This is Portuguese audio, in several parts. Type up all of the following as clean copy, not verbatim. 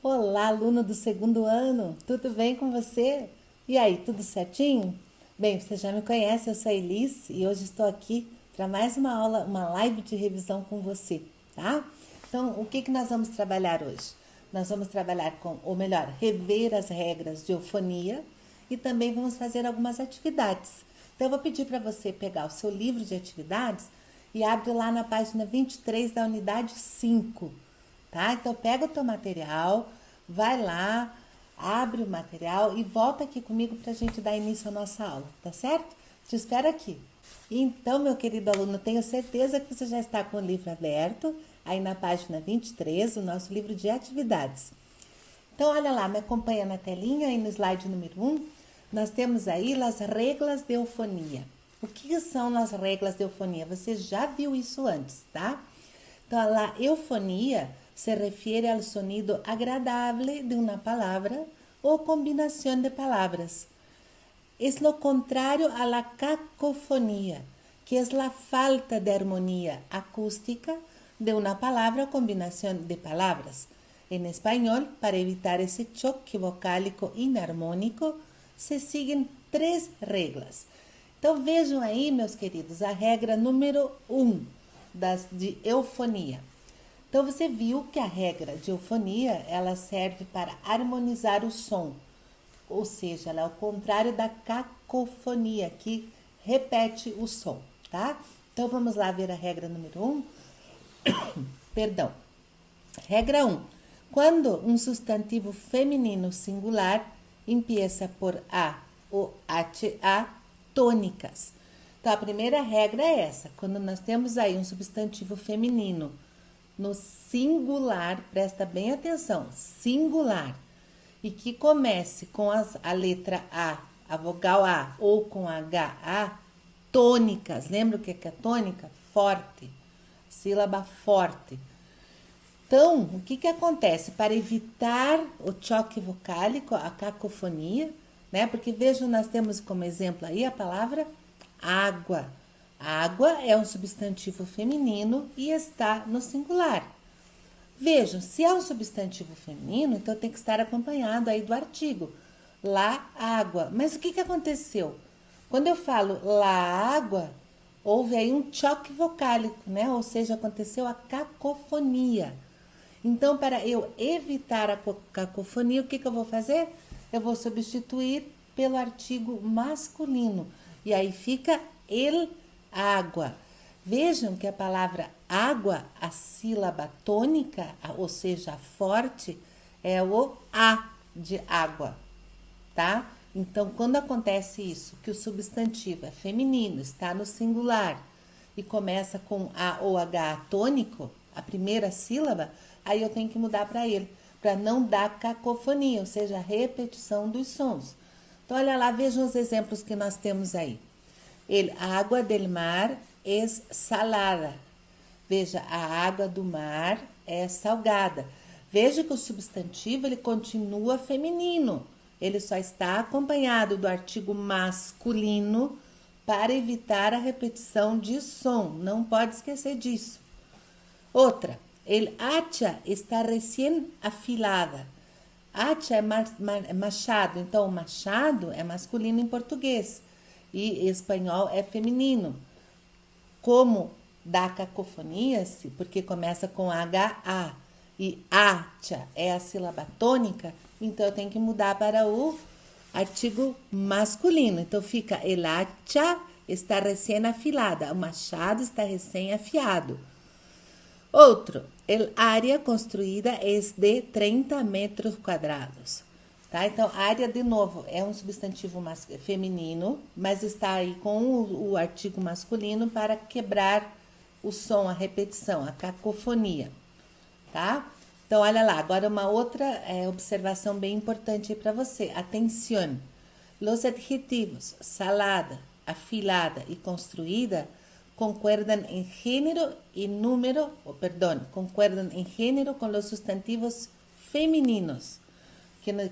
Olá, aluno do segundo ano, tudo bem com você? E aí, tudo certinho? Bem, você já me conhece, eu sou a Elis e hoje estou aqui para mais uma aula, uma live de revisão com você, tá? Então, o que nós vamos trabalhar hoje? Nós vamos trabalhar com, ou melhor, rever as regras de eufonia e também vamos fazer algumas atividades. Então, eu vou pedir para você pegar o seu livro de atividades e abre lá na página 23 da unidade 5, tá? Então pega o teu material, vai lá, abre o material e volta aqui comigo para a gente dar início à nossa aula, tá certo? Te espero aqui. Então, meu querido aluno, tenho certeza que você já está com o livro aberto, aí na página 23, o nosso livro de atividades. Então, olha lá, me acompanha na telinha aí no slide número 1. Nós temos aí as regras de eufonia. O que são as regras de eufonia? Você já viu isso antes, tá? Então, a eufonia se refere ao sonido agradável de uma palavra ou combinação de palavras. Es lo contrario a la cacofonía, que es la falta de armonía acústica de una palabra o combinación de palabras. En español, para evitar ese choque vocálico inarmônico, se seguem três regras. Então vejam aí, meus queridos, a regra número 1 de eufonia. Então você viu que a regra de eufonia ela serve para harmonizar o som, ou seja, ela é o contrário da cacofonia, que repete o som, tá? Então vamos lá ver a regra número 1. Perdão. Regra 1. Quando um substantivo feminino singular empieza por A ou HA, tônicas. Então a primeira regra é essa. Quando nós temos aí um substantivo feminino no singular, presta bem atenção, singular, e que comece com a letra a vogal A ou com HA, tônicas. Lembra o que é tônica? Forte, sílaba forte. Então, o que acontece? Para evitar o choque vocálico, a cacofonia, né? Porque vejam, nós temos como exemplo aí a palavra água. Água é um substantivo feminino e está no singular. Vejam, se é um substantivo feminino, então tem que estar acompanhado aí do artigo. Lá, água. Mas o que aconteceu? Quando eu falo lá, água, houve aí um choque vocálico, né? Ou seja, aconteceu a cacofonia. Então, para eu evitar a cacofonia, o que eu vou fazer? Eu vou substituir pelo artigo masculino. E aí fica el água. Vejam que a palavra água, a sílaba tônica, ou seja, forte, é o A de água, tá? Então, quando acontece isso, que o substantivo é feminino, está no singular e começa com A ou H tônico, a primeira sílaba, aí eu tenho que mudar para ele, para não dar cacofonia, ou seja, repetição dos sons. Então, olha lá, vejam os exemplos que nós temos aí. A água del mar é salada. Veja, a água do mar é salgada. Veja que o substantivo ele continua feminino. Ele só está acompanhado do artigo masculino para evitar a repetição de som. Não pode esquecer disso. Outra, el hacha está recém afilada. Hacha é machado, então machado é masculino em português e em espanhol é feminino. Como dá cacofonia, porque começa com HA e hacha é a sílaba tônica, então eu tenho que mudar para o artigo masculino. Então fica el hacha está recém afilada, o machado está recém afiado. Outro, el área construída é de 30 metros quadrados. Tá? Então, área, de novo, é um substantivo feminino, mas está aí com o artigo masculino para quebrar o som, a repetição, a cacofonia. Tá? Então, olha lá, agora uma outra observação bem importante para você. Atenção! Los adjetivos salada, afilada e construída concuerdan en género y número, concuerdan en género con los sustantivos femeninos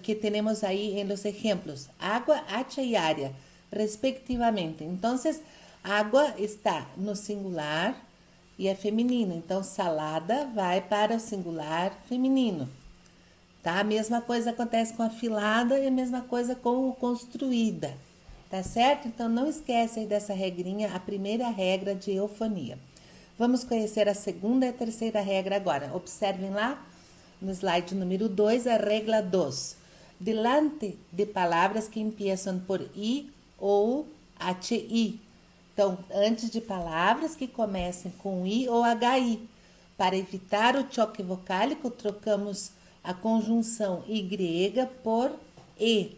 que tenemos ahí en los ejemplos, agua, hacha y área, respectivamente. Entonces, água está no singular e é feminino, então salada vai para o singular feminino. tá? A mesma coisa acontece com afilada e a mesma coisa com o construída, tá certo? Então não esquece aí dessa regrinha, a primeira regra de eufonia. Vamos conhecer a segunda e a terceira regra agora. Observem lá no slide número 2, a regra 2. Delante de palavras que começam por I ou HI. Então, antes de palavras que comecem com I ou HI. Para evitar o choque vocálico, trocamos a conjunção Y por E.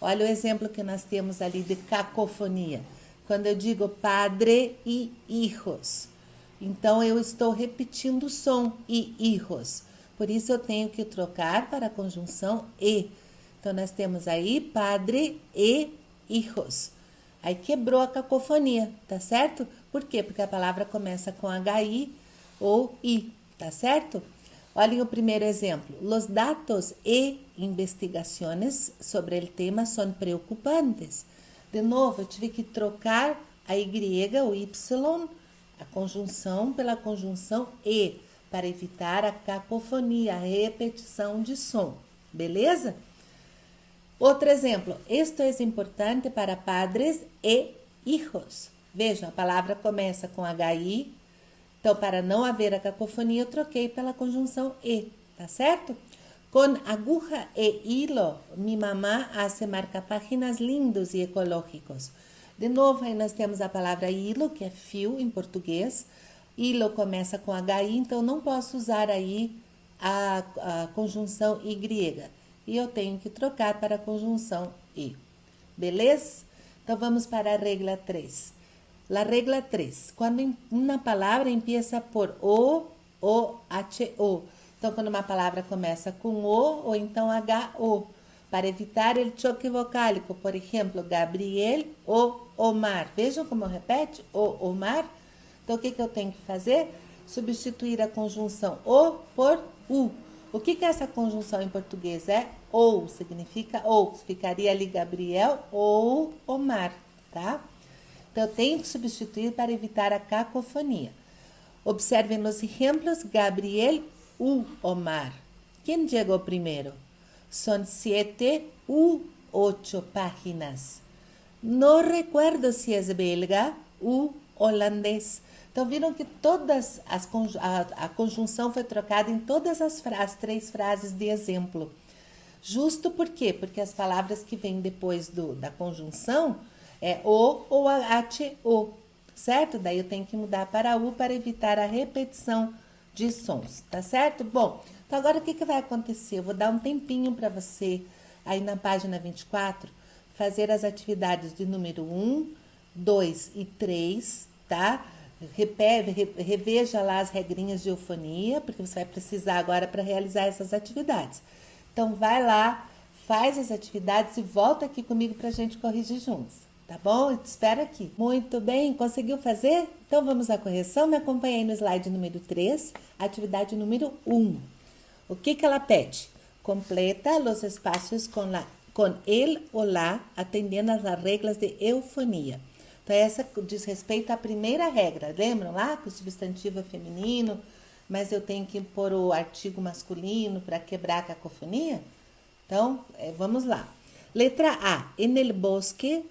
Olha o exemplo que nós temos ali de cacofonia. Quando eu digo padre e hijos, então eu estou repetindo o som e hijos. Por isso eu tenho que trocar para a conjunção E. Então nós temos aí padre e hijos. Aí quebrou a cacofonia, tá certo? Por quê? Porque a palavra começa com HI ou I, tá certo? Olhem o primeiro exemplo. Los datos e investigações sobre o tema são preocupantes. De novo, eu tive que trocar a Y, o Y, a conjunção pela conjunção E, para evitar a cacofonia, a repetição de som. Beleza? Outro exemplo. Esto é importante para padres e hijos. Vejam, a palavra começa com HI. Então, para não haver a cacofonia, eu troquei pela conjunção E, tá certo? Com aguja e hilo, mi mamá hace marca-páginas lindos e ecológicos. De novo, aí nós temos a palavra hilo, que é fio em português. Hilo começa com HI, então não posso usar aí a conjunção Y. E eu tenho que trocar para a conjunção I. Beleza? Então, vamos para a regra 3. La regla 3. Quando uma palavra empieza por O, H-O. Então, quando uma palavra começa com O ou então H-O. Para evitar o choque vocálico, por exemplo, Gabriel ou Omar. Vejam como repete, o Omar. Então, o que eu tenho que fazer? Substituir a conjunção O por U. O que é essa conjunção em português? É ou, significa ou. Ficaria ali Gabriel ou Omar, tá? Então, eu tenho que substituir para evitar a cacofonia. Observem os exemplos, Gabriel u Omar. Quem chegou primeiro? São 7 u 8 páginas. Não recuerdo se é belga ou holandês. Então, viram que todas a conjunção foi trocada em todas as 3 frases de exemplo. Justo por quê? Porque as palavras que vêm depois da conjunção é O ou H-O, certo? Daí eu tenho que mudar para U para evitar a repetição de sons, tá certo? Bom, então agora o que vai acontecer? Eu vou dar um tempinho para você, aí na página 24, fazer as atividades de número 1, 2 e 3, tá? Reveja lá as regrinhas de eufonia, porque você vai precisar agora para realizar essas atividades. Então, vai lá, faz as atividades e volta aqui comigo para a gente corrigir juntos, tá bom? Eu te espero aqui. Muito bem, conseguiu fazer? Então, vamos à correção. Me acompanhe aí no slide número 3, atividade número 1. O que ela pede? Completa os espaços com el ou la, atendendo às regras de eufonia. Então, essa diz respeito à primeira regra. Lembram lá que o substantivo é feminino, mas eu tenho que pôr o artigo masculino para quebrar a cacofonia? Então, vamos lá. Letra A. En el bosque,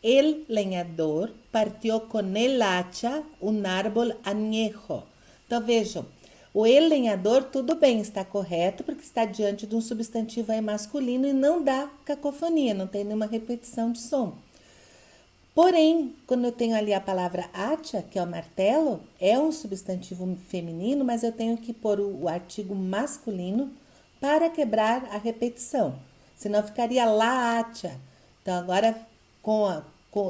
el leñador partió con el hacha un árbol añejo. Então, vejam. O el leñador, tudo bem, está correto, porque está diante de um substantivo aí masculino e não dá cacofonia, não tem nenhuma repetição de som. Porém, quando eu tenho ali a palavra hacha, que é o martelo, é um substantivo feminino, mas eu tenho que pôr o artigo masculino para quebrar a repetição. Senão ficaria la hacha. Então, agora,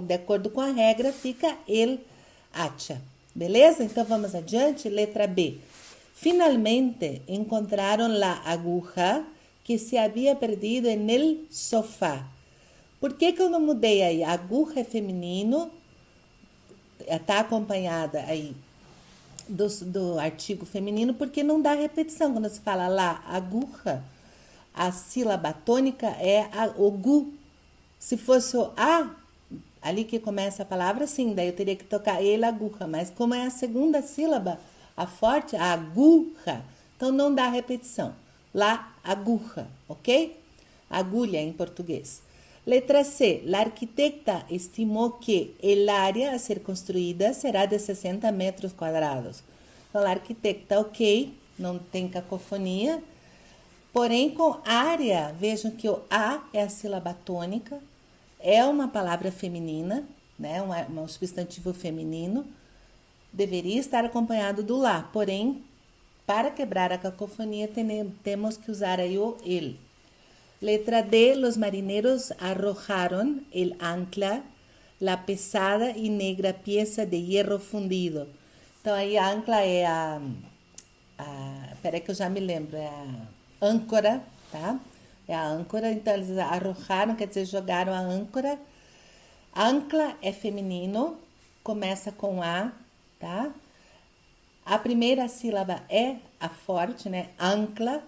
de acordo com a regra, fica el hacha. Beleza? Então, vamos adiante. Letra B. Finalmente, encontraram la aguja que se havia perdido en el sofá. Por que eu não mudei aí? A aguja é feminino, está acompanhada aí do artigo feminino, porque não dá repetição. Quando se fala lá, aguja, a sílaba tônica é o gu. Se fosse o a, ali que começa a palavra, sim, daí eu teria que tocar ele, aguja. Mas como é a segunda sílaba, a forte, a aguja, então não dá repetição. la aguja, ok? Agulha em português. Letra C. La arquitecta estimou que el área a ser construída será de 60 metros quadrados. Então, a arquitecta, ok, não tem cacofonia. Porém, com área, vejam que o A é a sílaba tônica, é uma palavra feminina, né? Um substantivo feminino. Deveria estar acompanhado do lá, porém, para quebrar a cacofonia, temos que usar aí o el. Letra D, los marineros arrojaron el ancla, la pesada y negra pieza de hierro fundido. Então, aí a ancla é peraí que eu já me lembro, é a âncora, tá? É a âncora, então eles arrojaram, quer dizer, jogaram a âncora. Ancla é feminino, começa com A, tá? A primeira sílaba é a forte, né? Ancla.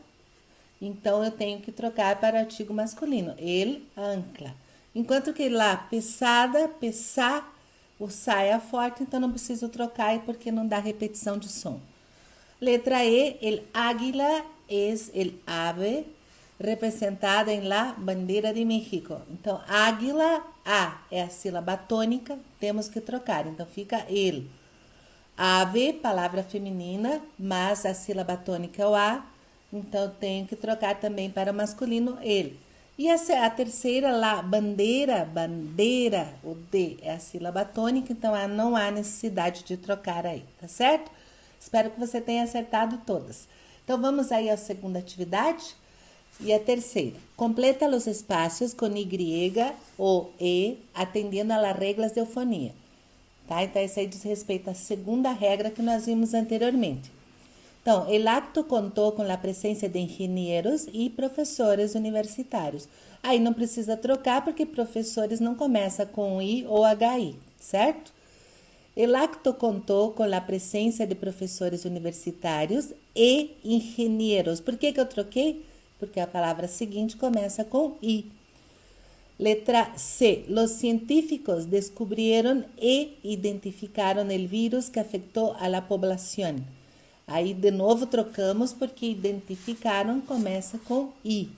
Então, eu tenho que trocar para artigo masculino. El, ancla. Enquanto que lá, pesada, pesar, o sa é forte, então não preciso trocar porque não dá repetição de som. Letra E, el águila es el ave representada em la bandeira de México. Então, águila, A é a sílaba tônica, temos que trocar. Então, fica el. Ave, palavra feminina, mas a sílaba tônica é o A, então tenho que trocar também para o masculino ele. E a terceira lá, bandeira, o D é a sílaba tônica, então não há necessidade de trocar aí, tá certo? Espero que você tenha acertado todas. Então vamos aí à segunda atividade. E a terceira, completa os espaços com Y ou E, atendendo às regras de eufonia. Tá? Então, isso aí diz respeito à segunda regra que nós vimos anteriormente. Então, el acto contou com a presença de engenheiros e professores universitários. Aí não precisa trocar, porque professores não começa com I ou HI, certo? El acto contou com a presença de professores universitários e engenheiros. Por que eu troquei? Porque a palavra seguinte começa com I. Letra C. Los científicos descubrieron e identificaron el virus que afectó a la población. Aí, de novo, trocamos porque identificaram começa com I.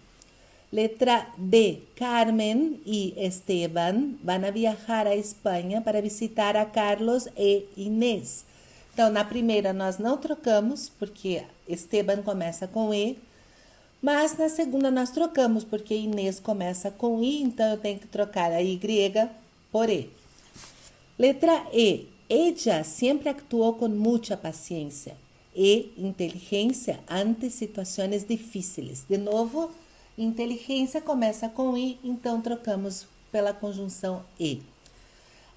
Letra D. Carmen e Esteban van a viajar a Espanha para visitar a Carlos e Inês. Então, na primeira nós não trocamos porque Esteban começa com E. Mas na segunda nós trocamos, porque Inês começa com I, então eu tenho que trocar a Y por E. Letra E. Ella sempre actuou com muita paciência e inteligência ante situações difíceis. De novo, inteligência começa com I, então trocamos pela conjunção E.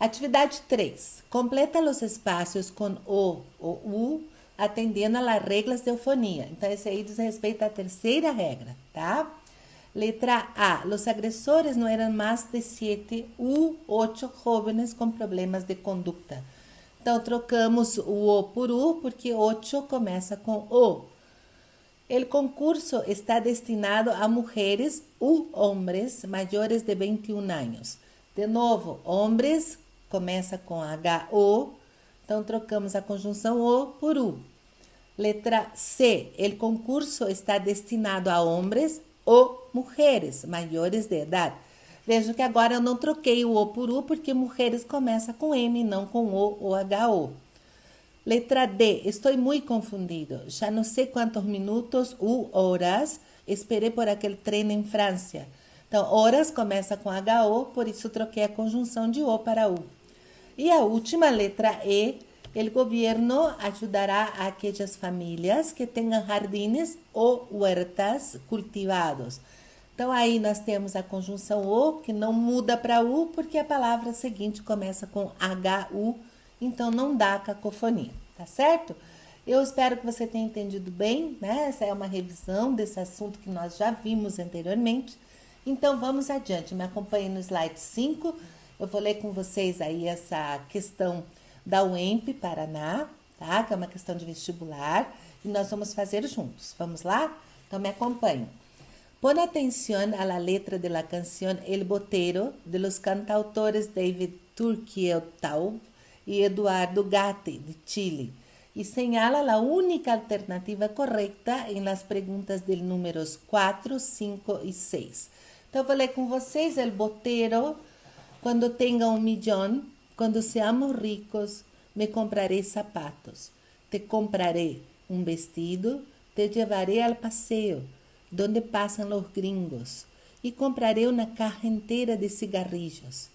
Atividade 3. Completa os espaços com O ou U, atendendo às regras de eufonia. Então, esse aí diz respeito à terceira regra, tá? Letra A. Los agressores não eram mais de 7 u 8 jovens com problemas de conduta. Então, trocamos o O por U, porque 8 começa com O. El concurso está destinado a mulheres u hombres maiores de 21 anos. De novo, hombres começa com H-O, então trocamos a conjunção O por U. Letra C. El concurso está destinado a homens ou mulheres maiores de idade. Veja que agora eu não troquei o O por U porque mulheres começa com M, não com O ou H-O. Letra D. Estou muito confundido. Já não sei quantos minutos ou horas esperei por aquele trem em França. Então, horas começa com H-O, por isso troquei a conjunção de O para U. E a última, letra E. O governo ajudará aquelas famílias que tenham jardines ou huertas cultivados. Então, aí nós temos a conjunção O, que não muda para U, porque a palavra seguinte começa com HU, então não dá cacofonia, tá certo? Eu espero que você tenha entendido bem, né? Essa é uma revisão desse assunto que nós já vimos anteriormente. Então, vamos adiante. Me acompanhe no slide 5. Eu vou ler com vocês aí essa questão da UEMP Paraná, tá? Que é uma questão de vestibular, e nós vamos fazer juntos. Vamos lá? Então me acompanhem. Pon atención a la letra de la canción El Botero de los cantautores David Turquieltaub y Eduardo Gatti, de Chile. y señala la única alternativa correcta em las perguntas del números 4, 5 e 6. Então, eu vou ler com vocês el botero. Quando tenga 1.000.000, quando seamos ricos, me compraré zapatos. Te compraré un vestido, te llevaré al paseo, donde pasan los gringos, y compraré una caja entera de cigarrillos.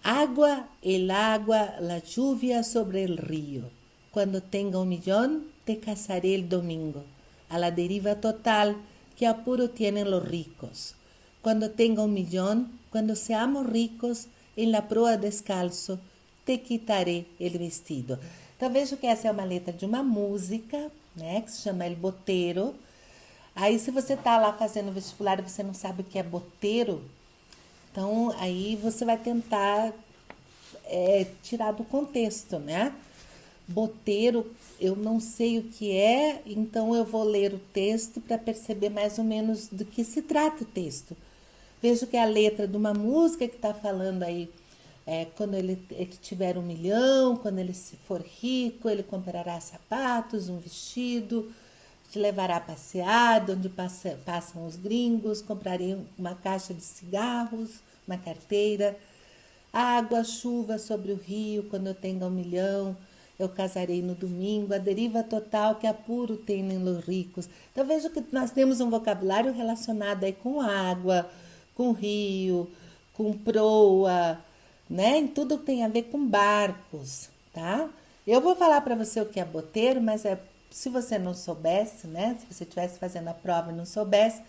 Agua, el agua, la lluvia sobre el río. Cuando tenga 1.000.000, te casaré el domingo, a la deriva total que apuro tienen los ricos. Cuando tenga 1.000.000, cuando seamos ricos, en la proa descalço, te quitaré el vestido. Então, vejo que essa é uma letra de uma música, né, que se chama El Botero. Aí, se você tá lá fazendo vestibular e você não sabe o que é boteiro, então aí você vai tentar tirar do contexto, né? Boteiro, eu não sei o que é, então eu vou ler o texto para perceber mais ou menos do que se trata o texto. Vejo que é a letra de uma música que está falando aí, quando ele tiver 1.000.000, quando ele se for rico, ele comprará sapatos, um vestido, te levará a passear, onde passam os gringos, comprarei uma caixa de cigarros, uma carteira, água, chuva sobre o rio, quando eu tenha 1.000.000, eu casarei no domingo, a deriva total que apuro tem nos ricos. Então, vejo que nós temos um vocabulário relacionado aí com água, com rio, com proa, né? Em tudo tem a ver com barcos, tá? Eu vou falar para você o que é boteiro, mas se você não soubesse, né? Se você estivesse fazendo a prova e não soubesse,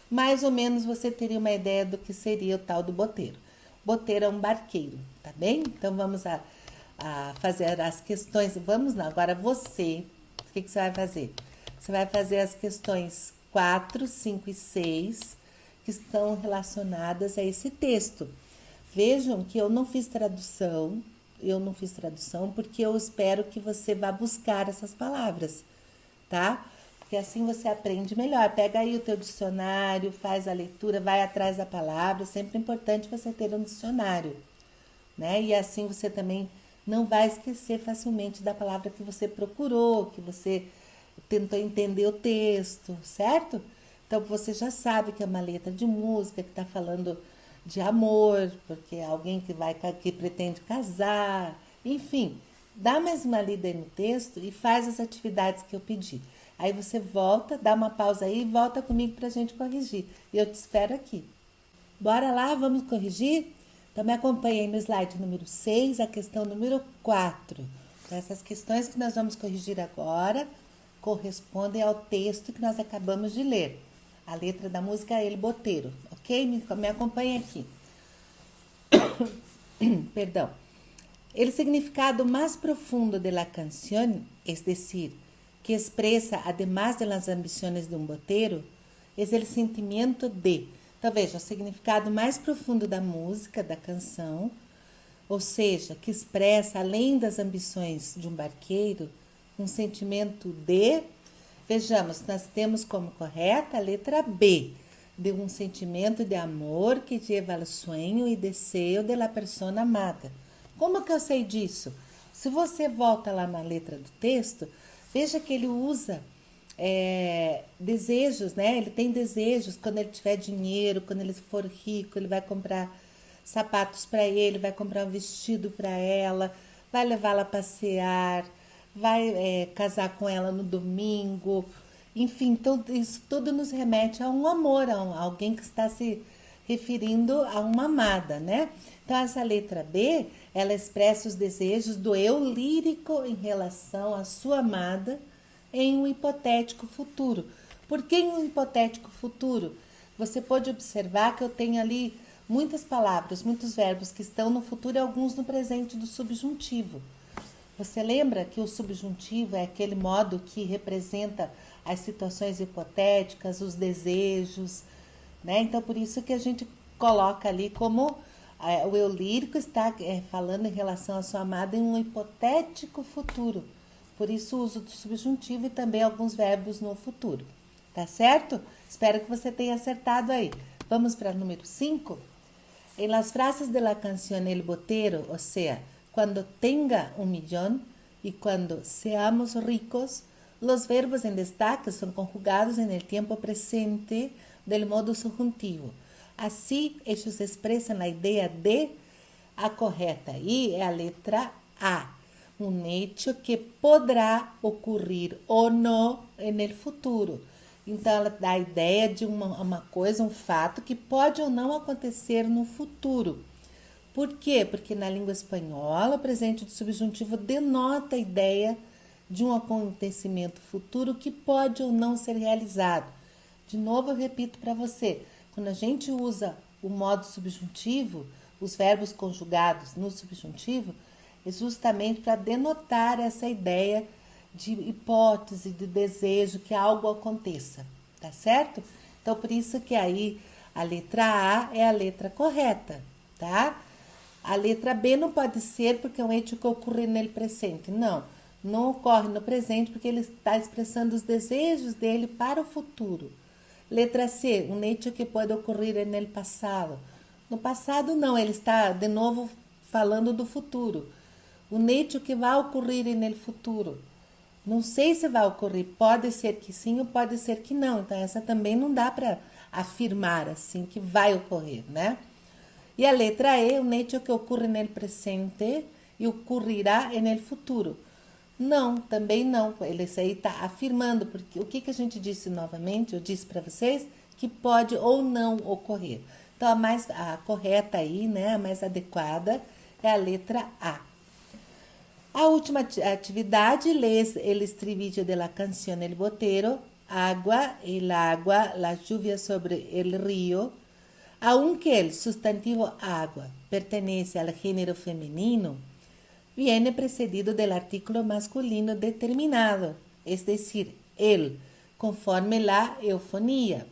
mais ou menos você teria uma ideia do que seria o tal do boteiro. Boteiro é um barqueiro, tá bem? Então vamos a fazer as questões. Vamos lá, agora você, o que você vai fazer? Você vai fazer as questões 4, 5 e 6, que estão relacionadas a esse texto. Vejam que eu não fiz tradução porque eu espero que você vá buscar essas palavras, tá? Porque assim você aprende melhor. Pega aí o teu dicionário, faz a leitura, vai atrás da palavra. É sempre importante você ter um dicionário, né? E assim você também não vai esquecer facilmente da palavra que você procurou, que você tentou entender o texto, certo? Então você já sabe que é uma letra de música que está falando de amor, porque é alguém que pretende casar, enfim, dá mais uma lida aí no texto e faz as atividades que eu pedi. Aí você volta, dá uma pausa aí e volta comigo para a gente corrigir. E eu te espero aqui. Bora lá, vamos corrigir? Então me acompanhe aí no slide número 6, a questão número 4. Então, essas questões que nós vamos corrigir agora correspondem ao texto que nós acabamos de ler. A letra da música é El Botero, ok? Me acompanhe aqui. Perdão. El significado más profundo de la canción, es decir, que expresa, además de las ambiciones de un botero, es el sentimiento de... Então, veja, o significado mais profundo da música, da canção, ou seja, que expressa, além das ambições de um barqueiro, um sentimento de... Vejamos, nós temos como correta a letra B, de um sentimento de amor que lleva ao sonho e desejo de la persona amada. Como que eu sei disso? Se você volta lá na letra do texto, veja que ele usa desejos, né? Ele tem desejos quando ele tiver dinheiro, quando ele for rico, ele vai comprar sapatos para ele, vai comprar um vestido para ela, vai levá-la a passear, vai casar com ela no domingo, enfim, então isso tudo nos remete a um amor, a alguém que está se referindo a uma amada, né? Então essa letra B, ela expressa os desejos do eu lírico em relação à sua amada em um hipotético futuro. Por que em um hipotético futuro? Você pode observar que eu tenho ali muitas palavras, muitos verbos que estão no futuro e alguns no presente do subjuntivo. Você lembra que o subjuntivo é aquele modo que representa as situações hipotéticas, os desejos, né? Então, por isso que a gente coloca ali como o eu lírico está falando em relação à sua amada em um hipotético futuro. Por isso, o uso do subjuntivo e também alguns verbos no futuro. Tá certo? Espero que você tenha acertado aí. Vamos para o número 5? En las frases de la canción El Botero, o sea, cuando tenga 1.000.000, Y cuando seamos ricos, los verbos en destaque son conjugados en el tiempo presente del modo subjuntivo. Así, ellos expresan la idea de a correta y es a letra A. Un hecho que podrá ocurrir ou não no futuro. Então, ela dá a ideia de uma coisa, um fato que pode ou não acontecer no futuro. Por quê? Porque na língua espanhola, o presente do subjuntivo denota a ideia de um acontecimento futuro que pode ou não ser realizado. De novo, eu repito para você, quando a gente usa o modo subjuntivo, os verbos conjugados no subjuntivo, é justamente para denotar essa ideia de hipótese, de desejo que algo aconteça, tá certo? Então, por isso que aí a letra A é a letra correta, tá? A letra B não pode ser porque é um hecho que ocorre no presente. Não ocorre no presente porque ele está expressando os desejos dele para o futuro. Letra C, um hecho que pode ocorrer no passado. No passado não, ele está de novo falando do futuro. Um hecho que vai ocorrer no futuro. Não sei se vai ocorrer, pode ser que sim ou pode ser que não. Então essa também não dá para afirmar assim que vai ocorrer, né? E a letra E, um hecho que ocorre no presente e ocorrerá no futuro. Não, também não. Ele aí está afirmando, porque o que a gente disse novamente, eu disse para vocês, que pode ou não ocorrer. Então, a correta aí, né, a mais adequada, é a letra A. A última actividade, lês el estribillo de la canción El Botero, agua, el agua, la lluvia sobre el río. Aunque el sustantivo agua pertenece al género femenino, viene precedido del artículo masculino determinado, es decir, el, conforme la eufonía.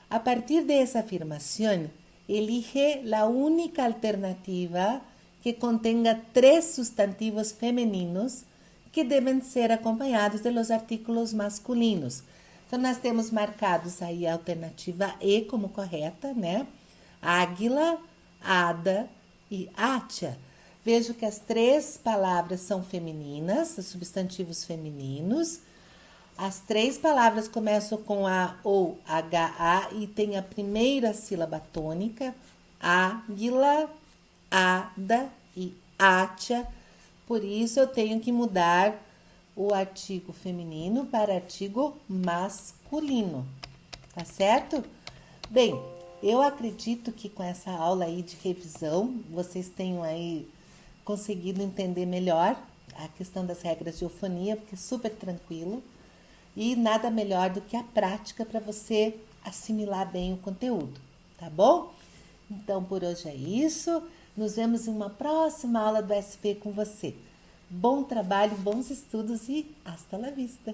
A partir de esa afirmación, elige la única alternativa que contenga 3 sustantivos femininos que deben ser acompañados de los artículos masculinos. Então, nós temos marcados aí a alternativa E como correta, né? Águila, Ada e Átia. Vejo que as 3 palavras são femininas, os substantivos femininos. As 3 palavras começam com A ou HA e tem a primeira sílaba tônica, águila, Ada e Átia. Por isso, eu tenho que mudar o artigo feminino para artigo masculino, tá certo? Bem, eu acredito que com essa aula aí de revisão, vocês tenham aí conseguido entender melhor a questão das regras de eufonia, porque é super tranquilo e nada melhor do que a prática para você assimilar bem o conteúdo, tá bom? Então, por hoje é isso. Nos vemos em uma próxima aula do SP com você. Bom trabalho, bons estudos e hasta la vista!